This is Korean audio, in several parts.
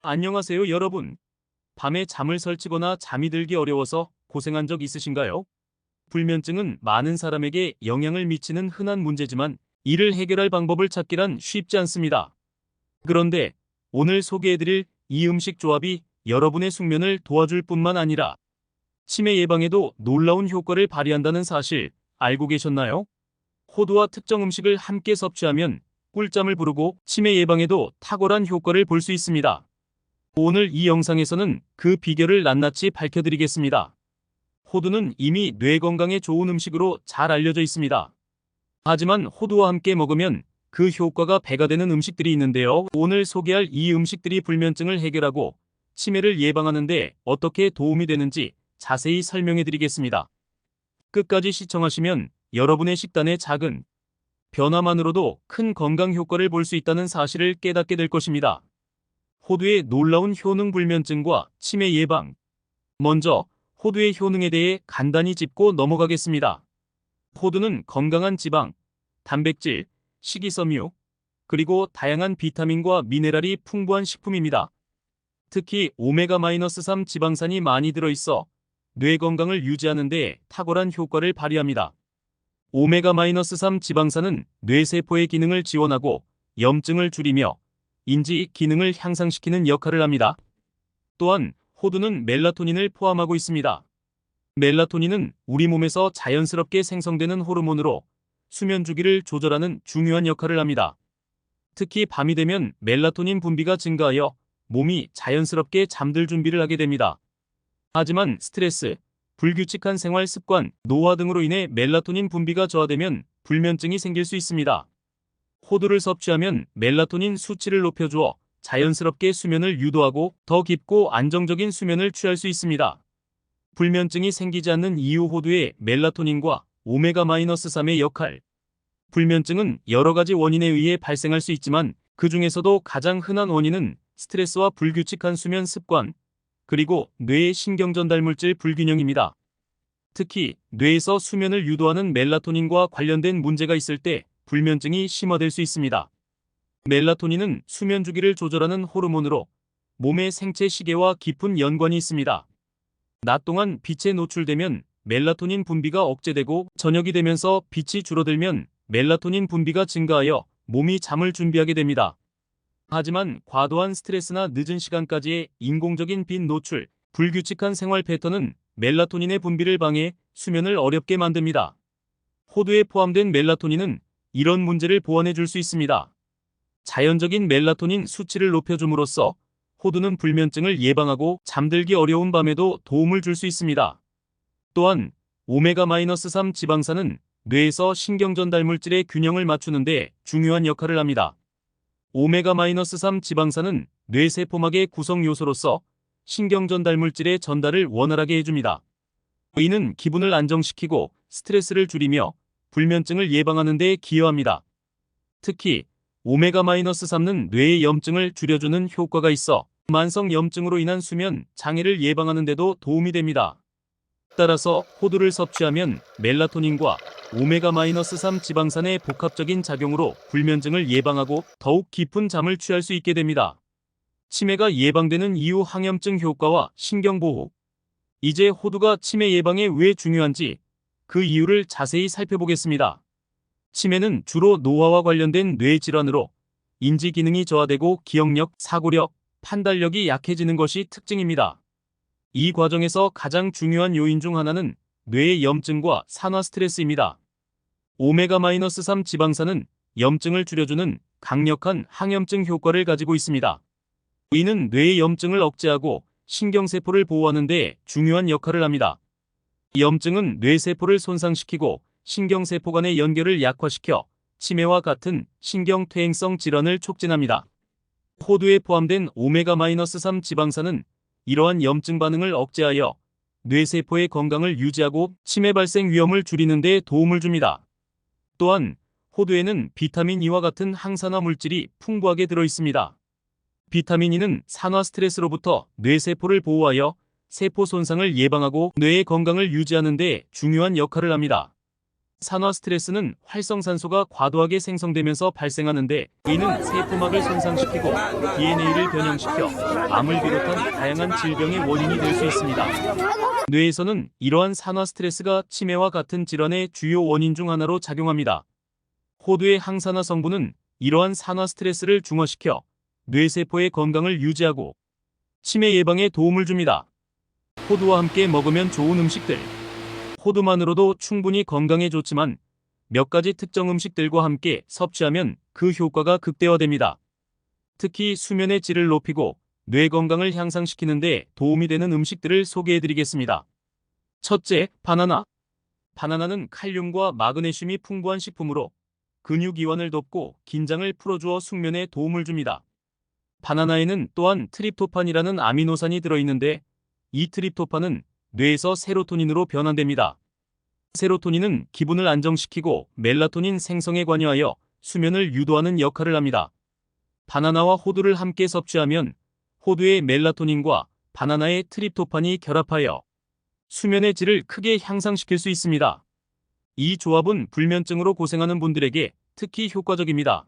안녕하세요, 여러분. 밤에 잠을 설치거나 잠이 들기 어려워서 고생한 적 있으신가요? 불면증은 많은 사람에게 영향을 미치는 흔한 문제지만 이를 해결할 방법을 찾기란 쉽지 않습니다. 그런데 오늘 소개해드릴 이 음식 조합이 여러분의 숙면을 도와줄 뿐만 아니라 치매 예방에도 놀라운 효과를 발휘한다는 사실 알고 계셨나요? 호두와 특정 음식을 함께 섭취하면 꿀잠을 부르고 치매 예방에도 탁월한 효과를 볼 수 있습니다. 오늘 이 영상에서는 그 비결을 낱낱이 밝혀드리겠습니다. 호두는 이미 뇌 건강에 좋은 음식으로 잘 알려져 있습니다. 하지만 호두와 함께 먹으면 그 효과가 배가 되는 음식들이 있는데요. 오늘 소개할 이 음식들이 불면증을 해결하고 치매를 예방하는 데 어떻게 도움이 되는지 자세히 설명해 드리겠습니다. 끝까지 시청하시면 여러분의 식단의 작은 변화만으로도 큰 건강 효과를 볼 수 있다는 사실을 깨닫게 될 것입니다. 호두의 놀라운 효능 불면증과 치매 예방. 먼저 호두의 효능에 대해 간단히 짚고 넘어가겠습니다. 호두는 건강한 지방, 단백질, 식이섬유, 그리고 다양한 비타민과 미네랄이 풍부한 식품입니다. 특히 오메가-3 지방산이 많이 들어있어 뇌 건강을 유지하는 데 탁월한 효과를 발휘합니다. 오메가-3 지방산은 뇌세포의 기능을 지원하고 염증을 줄이며 인지 기능을 향상시키는 역할을 합니다. 또한 호두는 멜라토닌을 포함하고 있습니다. 멜라토닌은 우리 몸에서 자연스럽게 생성되는 호르몬으로 수면 주기를 조절하는 중요한 역할을 합니다. 특히 밤이 되면 멜라토닌 분비가 증가하여 몸이 자연스럽게 잠들 준비를 하게 됩니다. 하지만 스트레스, 불규칙한 생활 습관, 노화 등으로 인해 멜라토닌 분비가 저하되면 불면증이 생길 수 있습니다. 호두를 섭취하면 멜라토닌 수치를 높여주어 자연스럽게 수면을 유도하고 더 깊고 안정적인 수면을 취할 수 있습니다. 불면증이 생기지 않는 이유. 호두의 멜라토닌과 오메가-3의 역할. 불면증은 여러 가지 원인에 의해 발생할 수 있지만 그 중에서도 가장 흔한 원인은 스트레스와 불규칙한 수면 습관, 그리고 뇌의 신경전달물질 불균형입니다. 특히 뇌에서 수면을 유도하는 멜라토닌과 관련된 문제가 있을 때 불면증이 심화될 수 있습니다. 멜라토닌은 수면 주기를 조절하는 호르몬으로 몸의 생체 시계와 깊은 연관이 있습니다. 낮 동안 빛에 노출되면 멜라토닌 분비가 억제되고 저녁이 되면서 빛이 줄어들면 멜라토닌 분비가 증가하여 몸이 잠을 준비하게 됩니다. 하지만 과도한 스트레스나 늦은 시간까지의 인공적인 빛 노출, 불규칙한 생활 패턴은 멜라토닌의 분비를 방해, 수면을 어렵게 만듭니다. 호두에 포함된 멜라토닌은 이런 문제를 보완해 줄 수 있습니다. 자연적인 멜라토닌 수치를 높여줌으로써 호두는 불면증을 예방하고 잠들기 어려운 밤에도 도움을 줄 수 있습니다. 또한 오메가-3 지방산은 뇌에서 신경전달물질의 균형을 맞추는 데 중요한 역할을 합니다. 오메가-3 지방산은 뇌세포막의 구성 요소로서 신경전달물질의 전달을 원활하게 해줍니다. 이는 기분을 안정시키고 스트레스를 줄이며 불면증을 예방하는 데 기여합니다. 특히 오메가-3는 뇌의 염증을 줄여주는 효과가 있어 만성 염증으로 인한 수면 장애를 예방하는 데도 도움이 됩니다. 따라서 호두를 섭취하면 멜라토닌과 오메가-3 지방산의 복합적인 작용으로 불면증을 예방하고 더욱 깊은 잠을 취할 수 있게 됩니다. 치매가 예방되는 이유. 항염증 효과와 신경보호. 이제 호두가 치매 예방에 왜 중요한지 그 이유를 자세히 살펴보겠습니다. 치매는 주로 노화와 관련된 뇌 질환으로 인지 기능이 저하되고 기억력, 사고력, 판단력이 약해지는 것이 특징입니다. 이 과정에서 가장 중요한 요인 중 하나는 뇌의 염증과 산화 스트레스입니다. 오메가-3 지방산은 염증을 줄여주는 강력한 항염증 효과를 가지고 있습니다. 이는 뇌의 염증을 억제하고 신경세포를 보호하는 데 중요한 역할을 합니다. 염증은 뇌세포를 손상시키고 신경세포 간의 연결을 약화시켜 치매와 같은 신경퇴행성 질환을 촉진합니다. 호두에 포함된 오메가-3 지방산은 이러한 염증 반응을 억제하여 뇌세포의 건강을 유지하고 치매 발생 위험을 줄이는 데 도움을 줍니다. 또한 호두에는 비타민 E와 같은 항산화 물질이 풍부하게 들어있습니다. 비타민 E는 산화 스트레스로부터 뇌세포를 보호하여 세포 손상을 예방하고 뇌의 건강을 유지하는 데 중요한 역할을 합니다. 산화 스트레스는 활성산소가 과도하게 생성되면서 발생하는데, 이는 세포막을 손상시키고 DNA를 변형시켜 암을 비롯한 다양한 질병의 원인이 될 수 있습니다. 뇌에서는 이러한 산화 스트레스가 치매와 같은 질환의 주요 원인 중 하나로 작용합니다. 호두의 항산화 성분은 이러한 산화 스트레스를 중화시켜 뇌세포의 건강을 유지하고 치매 예방에 도움을 줍니다. 호두와 함께 먹으면 좋은 음식들. 호두만으로도 충분히 건강에 좋지만 몇 가지 특정 음식들과 함께 섭취하면 그 효과가 극대화됩니다. 특히 수면의 질을 높이고 뇌 건강을 향상시키는 데 도움이 되는 음식들을 소개해드리겠습니다. 첫째, 바나나. 바나나는 칼륨과 마그네슘이 풍부한 식품으로 근육 이완을 돕고 긴장을 풀어주어 숙면에 도움을 줍니다. 바나나에는 또한 트립토판이라는 아미노산이 들어있는데, 이 트립토판은 뇌에서 세로토닌으로 변환됩니다. 세로토닌은 기분을 안정시키고 멜라토닌 생성에 관여하여 수면을 유도하는 역할을 합니다. 바나나와 호두를 함께 섭취하면 호두의 멜라토닌과 바나나의 트립토판이 결합하여 수면의 질을 크게 향상시킬 수 있습니다. 이 조합은 불면증으로 고생하는 분들에게 특히 효과적입니다.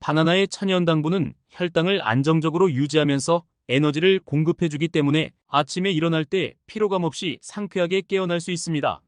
바나나의 천연당분은 혈당을 안정적으로 유지하면서 에너지를 공급해주기 때문에 아침에 일어날 때 피로감 없이 상쾌하게 깨어날 수 있습니다.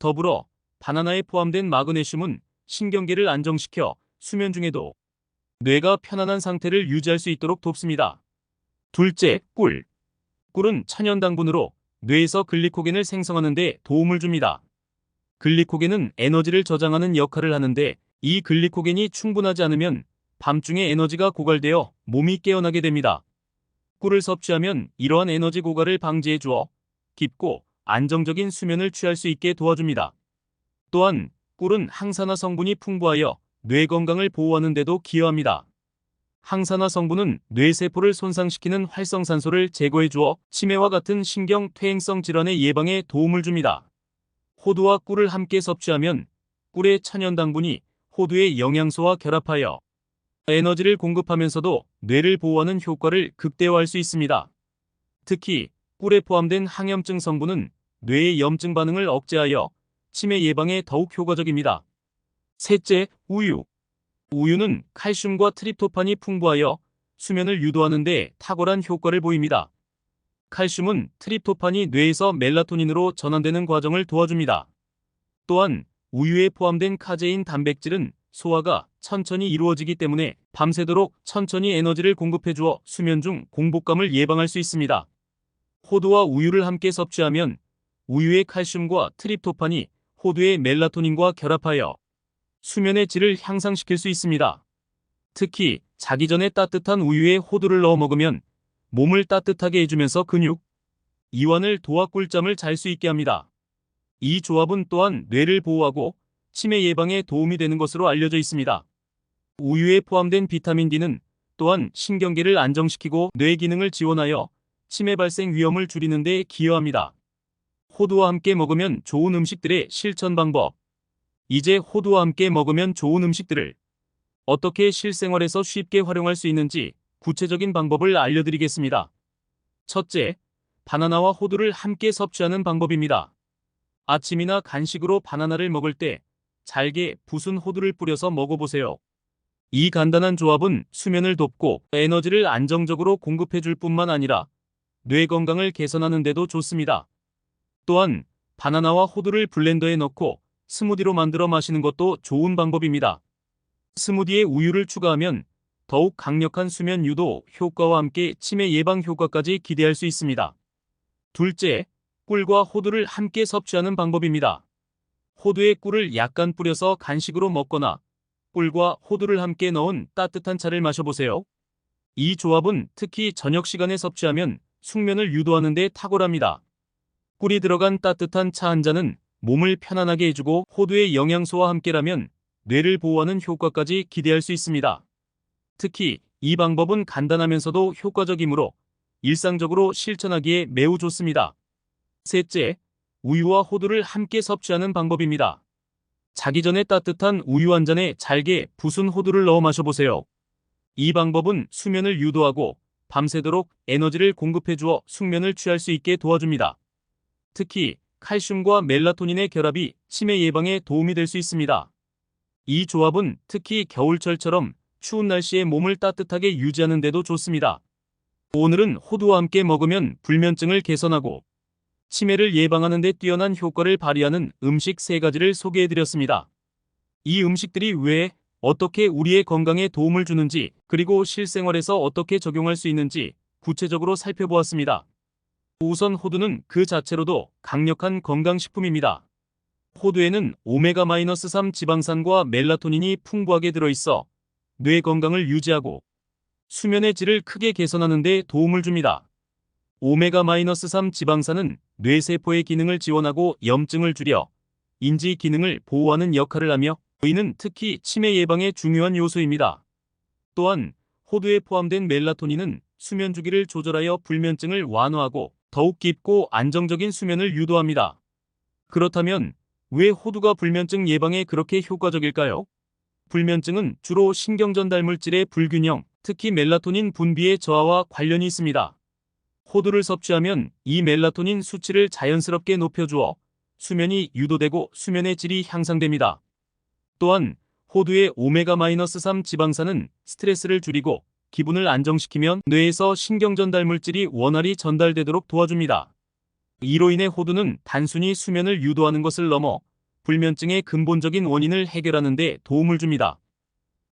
더불어 바나나에 포함된 마그네슘은 신경계를 안정시켜 수면 중에도 뇌가 편안한 상태를 유지할 수 있도록 돕습니다. 둘째, 꿀. 꿀은 천연당분으로 뇌에서 글리코겐을 생성하는 데 도움을 줍니다. 글리코겐은 에너지를 저장하는 역할을 하는데, 이 글리코겐이 충분하지 않으면 밤중에 에너지가 고갈되어 몸이 깨어나게 됩니다. 꿀을 섭취하면 이러한 에너지 고갈을 방지해 주어 깊고 안정적인 수면을 취할 수 있게 도와줍니다. 또한 꿀은 항산화 성분이 풍부하여 뇌 건강을 보호하는 데도 기여합니다. 항산화 성분은 뇌세포를 손상시키는 활성산소를 제거해 주어 치매와 같은 신경 퇴행성 질환의 예방에 도움을 줍니다. 호두와 꿀을 함께 섭취하면 꿀의 천연당분이 호두의 영양소와 결합하여 에너지를 공급하면서도 뇌를 보호하는 효과를 극대화할 수 있습니다. 특히 꿀에 포함된 항염증 성분은 뇌의 염증 반응을 억제하여 치매 예방에 더욱 효과적입니다. 셋째, 우유. 우유는 칼슘과 트립토판이 풍부하여 수면을 유도하는 데 탁월한 효과를 보입니다. 칼슘은 트립토판이 뇌에서 멜라토닌으로 전환되는 과정을 도와줍니다. 또한 우유에 포함된 카제인 단백질은 소화가 천천히 이루어지기 때문에 밤새도록 천천히 에너지를 공급해주어 수면 중 공복감을 예방할 수 있습니다. 호두와 우유를 함께 섭취하면 우유의 칼슘과 트립토판이 호두의 멜라토닌과 결합하여 수면의 질을 향상시킬 수 있습니다. 특히 자기 전에 따뜻한 우유에 호두를 넣어 먹으면 몸을 따뜻하게 해주면서 근육, 이완을 도와 꿀잠을 잘 수 있게 합니다. 이 조합은 또한 뇌를 보호하고 치매 예방에 도움이 되는 것으로 알려져 있습니다. 우유에 포함된 비타민 D는 또한 신경계를 안정시키고 뇌 기능을 지원하여 치매 발생 위험을 줄이는 데 기여합니다. 호두와 함께 먹으면 좋은 음식들의 실천 방법. 이제 호두와 함께 먹으면 좋은 음식들을 어떻게 실생활에서 쉽게 활용할 수 있는지 구체적인 방법을 알려드리겠습니다. 첫째, 바나나와 호두를 함께 섭취하는 방법입니다. 아침이나 간식으로 바나나를 먹을 때 잘게 부순 호두를 뿌려서 먹어보세요. 이 간단한 조합은 수면을 돕고 에너지를 안정적으로 공급해줄 뿐만 아니라 뇌 건강을 개선하는 데도 좋습니다. 또한 바나나와 호두를 블렌더에 넣고 스무디로 만들어 마시는 것도 좋은 방법입니다. 스무디에 우유를 추가하면 더욱 강력한 수면 유도 효과와 함께 치매 예방 효과까지 기대할 수 있습니다. 둘째, 꿀과 호두를 함께 섭취하는 방법입니다. 호두에 꿀을 약간 뿌려서 간식으로 먹거나 꿀과 호두를 함께 넣은 따뜻한 차를 마셔보세요. 이 조합은 특히 저녁 시간에 섭취하면 숙면을 유도하는 데 탁월합니다. 꿀이 들어간 따뜻한 차 한 잔은 몸을 편안하게 해주고 호두의 영양소와 함께라면 뇌를 보호하는 효과까지 기대할 수 있습니다. 특히 이 방법은 간단하면서도 효과적이므로 일상적으로 실천하기에 매우 좋습니다. 셋째, 우유와 호두를 함께 섭취하는 방법입니다. 자기 전에 따뜻한 우유 한 잔에 잘게 부순 호두를 넣어 마셔보세요. 이 방법은 수면을 유도하고 밤새도록 에너지를 공급해주어 숙면을 취할 수 있게 도와줍니다. 특히 칼슘과 멜라토닌의 결합이 치매 예방에 도움이 될 수 있습니다. 이 조합은 특히 겨울철처럼 추운 날씨에 몸을 따뜻하게 유지하는 데도 좋습니다. 오늘은 호두와 함께 먹으면 불면증을 개선하고 치매를 예방하는 데 뛰어난 효과를 발휘하는 음식 3가지를 소개해드렸습니다. 이 음식들이 왜, 어떻게 우리의 건강에 도움을 주는지, 그리고 실생활에서 어떻게 적용할 수 있는지 구체적으로 살펴보았습니다. 우선 호두는 그 자체로도 강력한 건강식품입니다. 호두에는 오메가-3 지방산과 멜라토닌이 풍부하게 들어있어 뇌 건강을 유지하고 수면의 질을 크게 개선하는 데 도움을 줍니다. 오메가-3 지방산은 뇌세포의 기능을 지원하고 염증을 줄여 인지 기능을 보호하는 역할을 하며 이는 특히 치매 예방에 중요한 요소입니다. 또한 호두에 포함된 멜라토닌은 수면 주기를 조절하여 불면증을 완화하고 더욱 깊고 안정적인 수면을 유도합니다. 그렇다면 왜 호두가 불면증 예방에 그렇게 효과적일까요? 불면증은 주로 신경전달 물질의 불균형, 특히 멜라토닌 분비의 저하와 관련이 있습니다. 호두를 섭취하면 이 멜라토닌 수치를 자연스럽게 높여주어 수면이 유도되고 수면의 질이 향상됩니다. 또한 호두의 오메가-3 지방산은 스트레스를 줄이고 기분을 안정시키면 뇌에서 신경전달 물질이 원활히 전달되도록 도와줍니다. 이로 인해 호두는 단순히 수면을 유도하는 것을 넘어 불면증의 근본적인 원인을 해결하는 데 도움을 줍니다.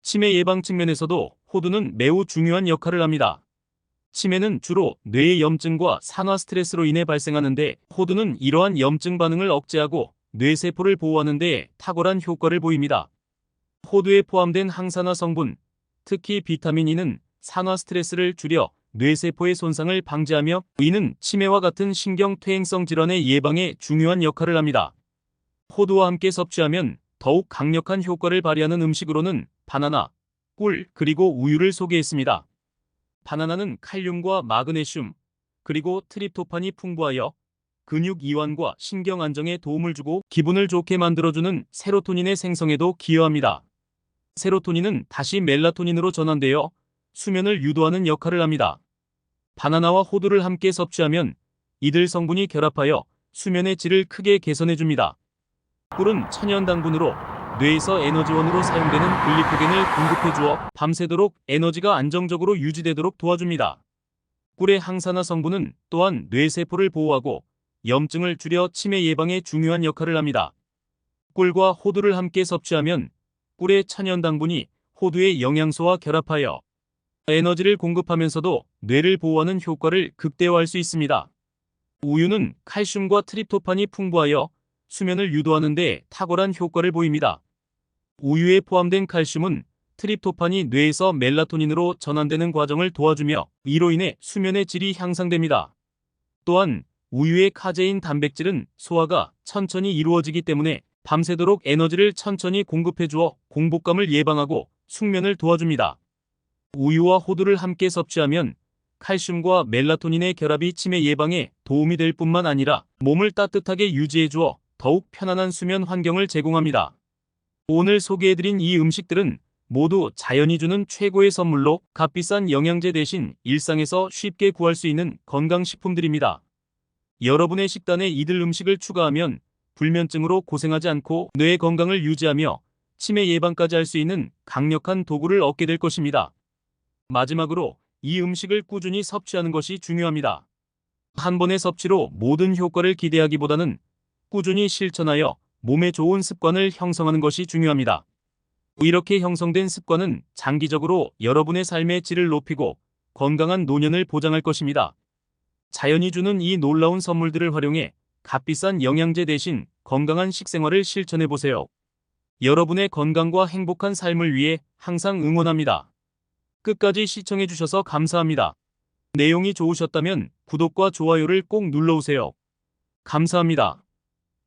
치매 예방 측면에서도 호두는 매우 중요한 역할을 합니다. 치매는 주로 뇌의 염증과 산화 스트레스로 인해 발생하는데 호두는 이러한 염증 반응을 억제하고 뇌세포를 보호하는 데 탁월한 효과를 보입니다. 호두에 포함된 항산화 성분, 특히 비타민 E는 산화 스트레스를 줄여 뇌세포의 손상을 방지하며 이는 치매와 같은 신경퇴행성 질환의 예방에 중요한 역할을 합니다. 호두와 함께 섭취하면 더욱 강력한 효과를 발휘하는 음식으로는 바나나, 꿀, 그리고 우유를 소개했습니다. 바나나는 칼륨과 마그네슘, 그리고 트립토판이 풍부하여 근육 이완과 신경 안정에 도움을 주고 기분을 좋게 만들어주는 세로토닌의 생성에도 기여합니다. 세로토닌은 다시 멜라토닌으로 전환되어 수면을 유도하는 역할을 합니다. 바나나와 호두를 함께 섭취하면 이들 성분이 결합하여 수면의 질을 크게 개선해줍니다. 꿀은 천연 당분으로 뇌에서 에너지원으로 사용되는 글리코겐을 공급해주어 밤새도록 에너지가 안정적으로 유지되도록 도와줍니다. 꿀의 항산화 성분은 또한 뇌세포를 보호하고 염증을 줄여 치매 예방에 중요한 역할을 합니다. 꿀과 호두를 함께 섭취하면 꿀의 천연 당분이 호두의 영양소와 결합하여 에너지를 공급하면서도 뇌를 보호하는 효과를 극대화할 수 있습니다. 우유는 칼슘과 트립토판이 풍부하여 수면을 유도하는 데 탁월한 효과를 보입니다. 우유에 포함된 칼슘은 트립토판이 뇌에서 멜라토닌으로 전환되는 과정을 도와주며 이로 인해 수면의 질이 향상됩니다. 또한 우유의 카제인 단백질은 소화가 천천히 이루어지기 때문에 밤새도록 에너지를 천천히 공급해주어 공복감을 예방하고 숙면을 도와줍니다. 우유와 호두를 함께 섭취하면 칼슘과 멜라토닌의 결합이 치매 예방에 도움이 될 뿐만 아니라 몸을 따뜻하게 유지해주어 더욱 편안한 수면 환경을 제공합니다. 오늘 소개해드린 이 음식들은 모두 자연이 주는 최고의 선물로 값비싼 영양제 대신 일상에서 쉽게 구할 수 있는 건강식품들입니다. 여러분의 식단에 이들 음식을 추가하면 불면증으로 고생하지 않고 뇌 건강을 유지하며 치매 예방까지 할 수 있는 강력한 도구를 얻게 될 것입니다. 마지막으로 이 음식을 꾸준히 섭취하는 것이 중요합니다. 한 번의 섭취로 모든 효과를 기대하기보다는 꾸준히 실천하여 몸에 좋은 습관을 형성하는 것이 중요합니다. 이렇게 형성된 습관은 장기적으로 여러분의 삶의 질을 높이고 건강한 노년을 보장할 것입니다. 자연이 주는 이 놀라운 선물들을 활용해 값비싼 영양제 대신 건강한 식생활을 실천해보세요. 여러분의 건강과 행복한 삶을 위해 항상 응원합니다. 끝까지 시청해주셔서 감사합니다. 내용이 좋으셨다면 구독과 좋아요를 꼭 눌러주세요. 감사합니다.